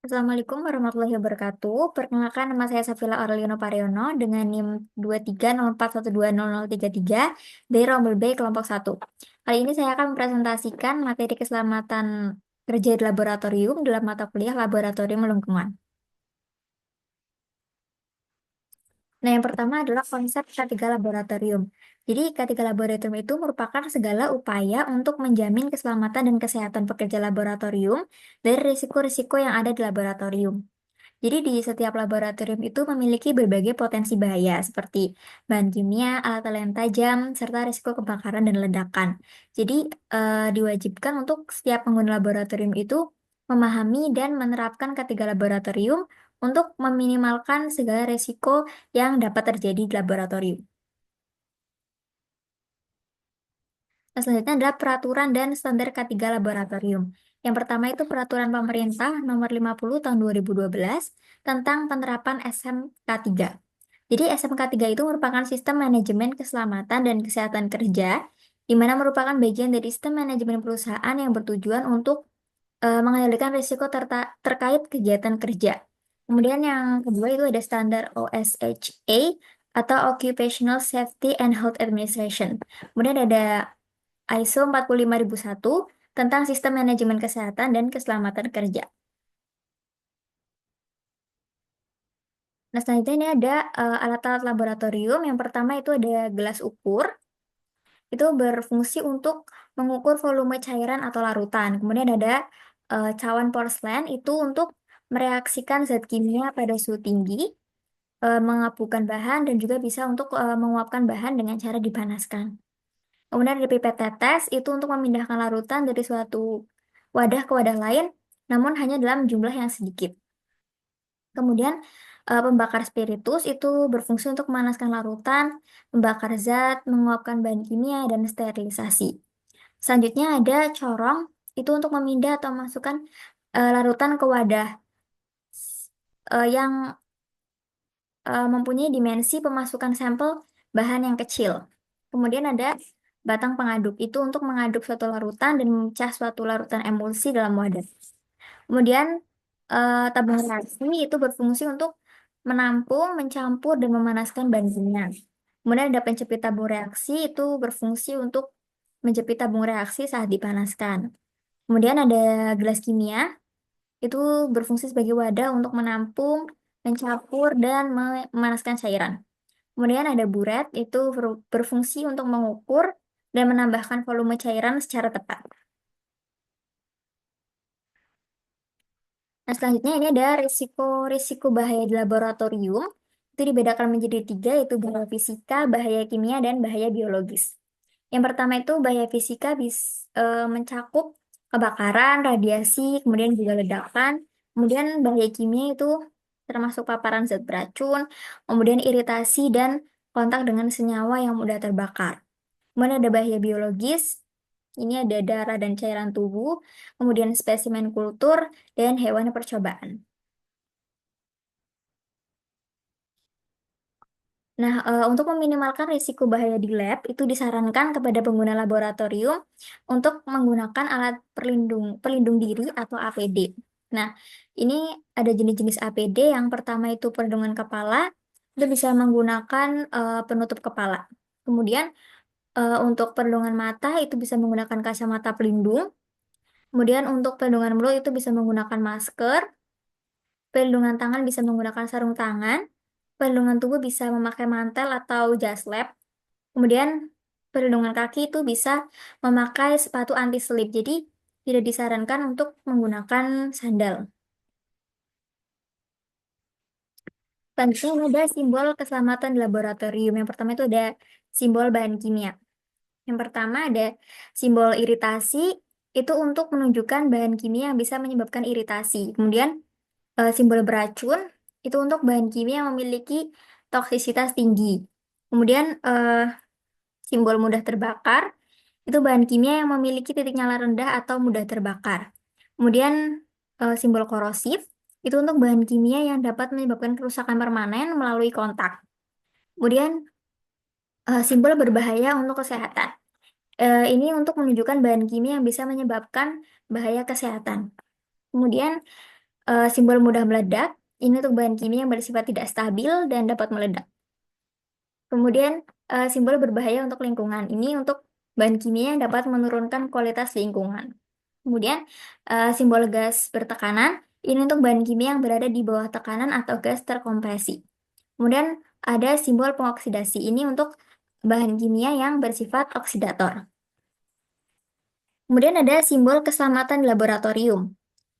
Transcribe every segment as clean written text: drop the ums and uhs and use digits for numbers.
Assalamualaikum warahmatullahi wabarakatuh. Perkenalkan, nama saya Safila Aurelino Pariono dengan NIM 23041200033 dari Rombel B kelompok 1. Kali ini saya akan mempresentasikan materi keselamatan kerja di laboratorium dalam mata kuliah Laboratorium Lingkungan. Nah, yang pertama adalah konsep K3 laboratorium. Jadi, K3 laboratorium itu merupakan segala upaya untuk menjamin keselamatan dan kesehatan pekerja laboratorium dari risiko-risiko yang ada di laboratorium. Jadi di setiap laboratorium itu memiliki berbagai potensi bahaya seperti bahan kimia, alat-alat yang tajam, serta risiko kebakaran dan ledakan. Jadi diwajibkan untuk setiap pengguna laboratorium itu memahami dan menerapkan ketiga laboratorium untuk meminimalkan segala risiko yang dapat terjadi di laboratorium. Nah, selanjutnya adalah peraturan dan standar K3 laboratorium. Yang pertama itu peraturan pemerintah nomor 50 tahun 2012 tentang penerapan SMK3. Jadi SMK3 itu merupakan sistem manajemen keselamatan dan kesehatan kerja, di mana merupakan bagian dari sistem manajemen perusahaan yang bertujuan untuk mengendalikan risiko terkait kegiatan kerja. Kemudian yang kedua itu ada standar OSHA atau Occupational Safety and Health Administration. Kemudian ada ISO 45001 tentang sistem manajemen kesehatan dan keselamatan kerja. Nah, selanjutnya ini ada alat-alat laboratorium. Yang pertama itu ada gelas ukur. Itu berfungsi untuk mengukur volume cairan atau larutan. Kemudian ada cawan porselen itu untuk mereaksikan zat kimia pada suhu tinggi, mengapukan bahan, dan juga bisa untuk menguapkan bahan dengan cara dipanaskan. Kemudian ada pipet tetes, itu untuk memindahkan larutan dari suatu wadah ke wadah lain, namun hanya dalam jumlah yang sedikit. Kemudian pembakar spiritus itu berfungsi untuk memanaskan larutan, membakar zat, menguapkan bahan kimia, dan sterilisasi. Selanjutnya ada corong, itu untuk memindah atau memasukkan larutan ke wadah yang mempunyai dimensi pemasukan sampel bahan yang kecil. Kemudian ada batang pengaduk, itu untuk mengaduk suatu larutan dan memecah suatu larutan emulsi dalam wadah. Kemudian tabung reaksi itu berfungsi untuk menampung, mencampur, dan memanaskan bahan kimia. Kemudian ada penjepit tabung reaksi itu berfungsi untuk menjepit tabung reaksi saat dipanaskan. Kemudian ada gelas kimia itu berfungsi sebagai wadah untuk menampung, mencampur, dan memanaskan cairan. Kemudian ada buret itu berfungsi untuk mengukur dan menambahkan volume cairan secara tepat. Nah, selanjutnya ini ada risiko-risiko bahaya di laboratorium. Itu dibedakan menjadi tiga, yaitu bahaya fisika, bahaya kimia, dan bahaya biologis. Yang pertama itu bahaya fisika mencakup kebakaran, radiasi, kemudian juga ledakan. Kemudian bahaya kimia itu termasuk paparan zat beracun, kemudian iritasi dan kontak dengan senyawa yang mudah terbakar. Kemudian ada bahaya biologis, ini ada darah dan cairan tubuh, kemudian spesimen kultur, dan hewan percobaan. Nah, untuk meminimalkan risiko bahaya di lab, itu disarankan kepada pengguna laboratorium untuk menggunakan alat pelindung diri atau APD. Nah, ini ada jenis-jenis APD. Yang pertama itu perlindungan kepala, itu bisa menggunakan penutup kepala. Kemudian untuk perlindungan mata itu bisa menggunakan kacamata pelindung. Kemudian untuk perlindungan mulut itu bisa menggunakan masker. Perlindungan tangan bisa menggunakan sarung tangan. Perlindungan tubuh bisa memakai mantel atau jas lab. Kemudian perlindungan kaki itu bisa memakai sepatu anti slip. Jadi tidak disarankan untuk menggunakan sandal. Selanjutnya ini ada simbol keselamatan di laboratorium. Yang pertama itu ada simbol bahan kimia. Yang pertama ada simbol iritasi, itu untuk menunjukkan bahan kimia yang bisa menyebabkan iritasi. Kemudian simbol beracun, itu untuk bahan kimia yang memiliki toksisitas tinggi. Kemudian simbol mudah terbakar, itu bahan kimia yang memiliki titik nyala rendah atau mudah terbakar. Kemudian simbol korosif, itu untuk bahan kimia yang dapat menyebabkan kerusakan permanen melalui kontak. Kemudian simbol berbahaya untuk kesehatan. Ini untuk menunjukkan bahan kimia yang bisa menyebabkan bahaya kesehatan. Kemudian Simbol mudah meledak, ini untuk bahan kimia yang bersifat tidak stabil dan dapat meledak. Kemudian simbol berbahaya untuk lingkungan, ini untuk bahan kimia yang dapat menurunkan kualitas lingkungan. Kemudian simbol gas bertekanan, ini untuk bahan kimia yang berada di bawah tekanan atau gas terkompresi. Kemudian ada simbol pengoksidasi, ini untuk bahan kimia yang bersifat oksidator. Kemudian ada simbol keselamatan di laboratorium.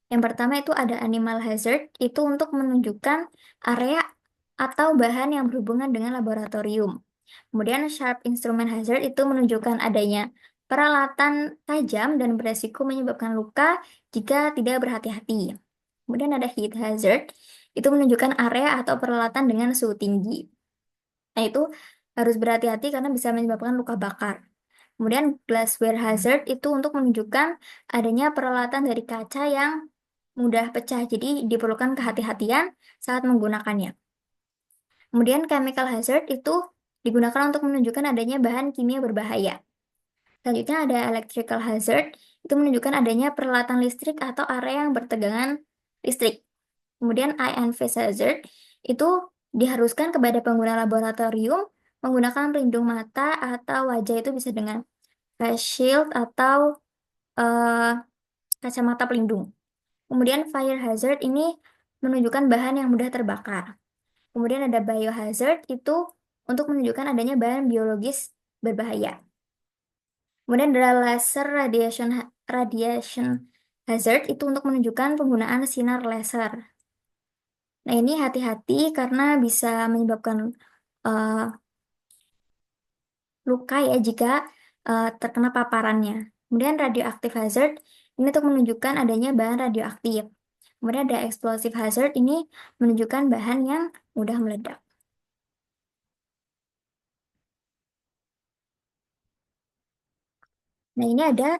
Yang pertama itu ada animal hazard, itu untuk menunjukkan area atau bahan yang berhubungan dengan laboratorium. Kemudian sharp instrument hazard itu menunjukkan adanya peralatan tajam dan beresiko menyebabkan luka jika tidak berhati-hati. Kemudian ada heat hazard, itu menunjukkan area atau peralatan dengan suhu tinggi. Nah, itu harus berhati-hati karena bisa menyebabkan luka bakar. Kemudian glassware hazard itu untuk menunjukkan adanya peralatan dari kaca yang mudah pecah, jadi diperlukan kehati-hatian saat menggunakannya. Kemudian chemical hazard itu digunakan untuk menunjukkan adanya bahan kimia berbahaya. Selanjutnya ada electrical hazard, itu menunjukkan adanya peralatan listrik atau area yang bertegangan listrik. Kemudian eye and face hazard, itu diharuskan kepada pengguna laboratorium menggunakan pelindung mata atau wajah itu bisa dengan face shield atau kacamata pelindung. Kemudian fire hazard ini menunjukkan bahan yang mudah terbakar. Kemudian ada biohazard itu untuk menunjukkan adanya bahan biologis berbahaya. Kemudian ada laser radiation hazard itu untuk menunjukkan penggunaan sinar laser. Nah, ini hati-hati karena bisa menyebabkan uh, luka ya jika terkena paparannya. Kemudian radioactive hazard ini untuk menunjukkan adanya bahan radioaktif. Kemudian ada explosive hazard ini menunjukkan bahan yang mudah meledak. Nah, ini ada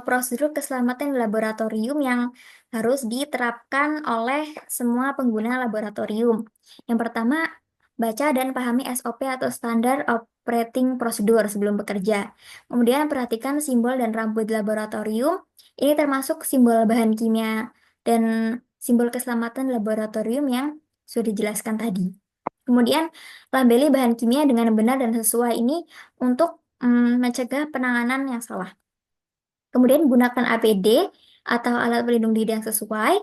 prosedur keselamatan di laboratorium yang harus diterapkan oleh semua pengguna laboratorium. Yang pertama, baca dan pahami SOP atau Standard Operating Procedure sebelum bekerja. Kemudian perhatikan simbol dan rambu di laboratorium. Ini termasuk simbol bahan kimia dan simbol keselamatan laboratorium yang sudah dijelaskan tadi. Kemudian, labeli bahan kimia dengan benar dan sesuai ini untuk mencegah penanganan yang salah. Kemudian gunakan APD atau alat pelindung diri yang sesuai.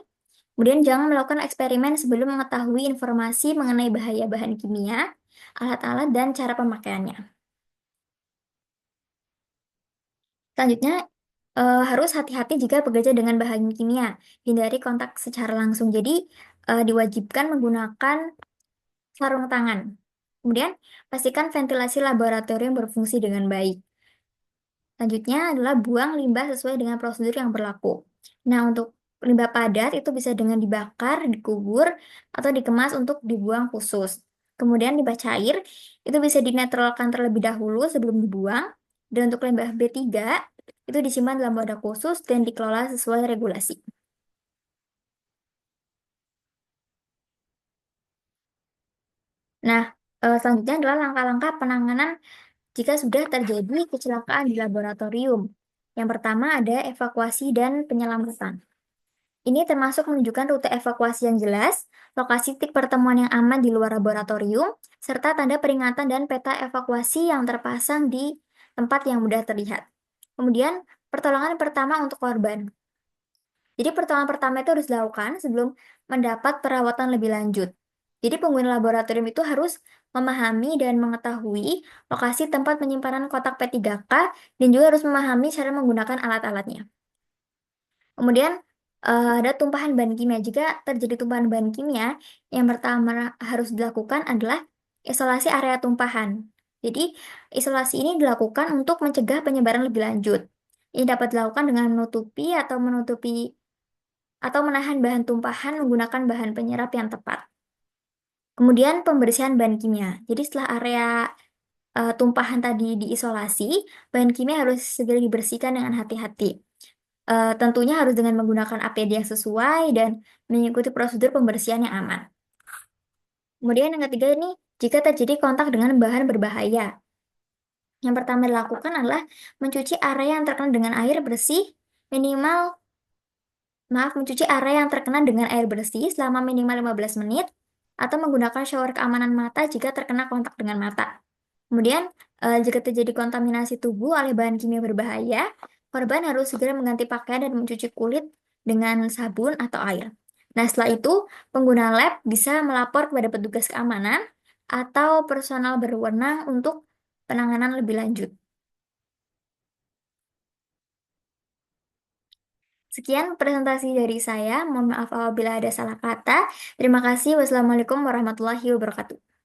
Kemudian jangan melakukan eksperimen sebelum mengetahui informasi mengenai bahaya bahan kimia, alat-alat, dan cara pemakaiannya. Selanjutnya, harus hati-hati jika bekerja dengan bahan kimia. Hindari kontak secara langsung. Jadi, diwajibkan menggunakan sarung tangan. Kemudian, pastikan ventilasi laboratorium berfungsi dengan baik. Selanjutnya adalah buang limbah sesuai dengan prosedur yang berlaku. Nah, untuk limbah padat itu bisa dengan dibakar, dikubur, atau dikemas untuk dibuang khusus. Kemudian limbah cair itu bisa dinetralkan terlebih dahulu sebelum dibuang. Dan untuk limbah B3 itu disimpan dalam wadah khusus dan dikelola sesuai regulasi. Nah, selanjutnya adalah langkah-langkah penanganan jika sudah terjadi kecelakaan di laboratorium. Yang pertama ada evakuasi dan penyelamatan. Ini termasuk menunjukkan rute evakuasi yang jelas, lokasi titik pertemuan yang aman di luar laboratorium, serta tanda peringatan dan peta evakuasi yang terpasang di tempat yang mudah terlihat. Kemudian, pertolongan pertama untuk korban. Jadi, pertolongan pertama itu harus dilakukan sebelum mendapat perawatan lebih lanjut. Jadi, pengguna laboratorium itu harus memahami dan mengetahui lokasi tempat penyimpanan kotak P3K dan juga harus memahami cara menggunakan alat-alatnya. Kemudian ada tumpahan bahan kimia. Jika terjadi tumpahan bahan kimia, yang pertama harus dilakukan adalah isolasi area tumpahan. Jadi, isolasi ini dilakukan untuk mencegah penyebaran lebih lanjut. Ini dapat dilakukan dengan menutupi atau menahan bahan tumpahan menggunakan bahan penyerap yang tepat. Kemudian pembersihan bahan kimia. Jadi setelah area tumpahan tadi diisolasi, bahan kimia harus segera dibersihkan dengan hati-hati. Tentunya harus dengan menggunakan APD yang sesuai dan mengikuti prosedur pembersihan yang aman. Kemudian yang ketiga ini, jika terjadi kontak dengan bahan berbahaya. Yang pertama dilakukan adalah mencuci area yang terkena dengan air bersih minimal Maaf, mencuci area yang terkena dengan air bersih selama minimal 15 menit, atau menggunakan shower keamanan mata jika terkena kontak dengan mata. Kemudian, jika terjadi kontaminasi tubuh oleh bahan kimia berbahaya, korban harus segera mengganti pakaian dan mencuci kulit dengan sabun atau air. Nah, setelah itu, pengguna lab bisa melapor kepada petugas keamanan atau personal berwenang untuk penanganan lebih lanjut. Sekian presentasi dari saya. Mohon maaf apabila ada salah kata. Terima kasih. Wassalamualaikum warahmatullahi wabarakatuh.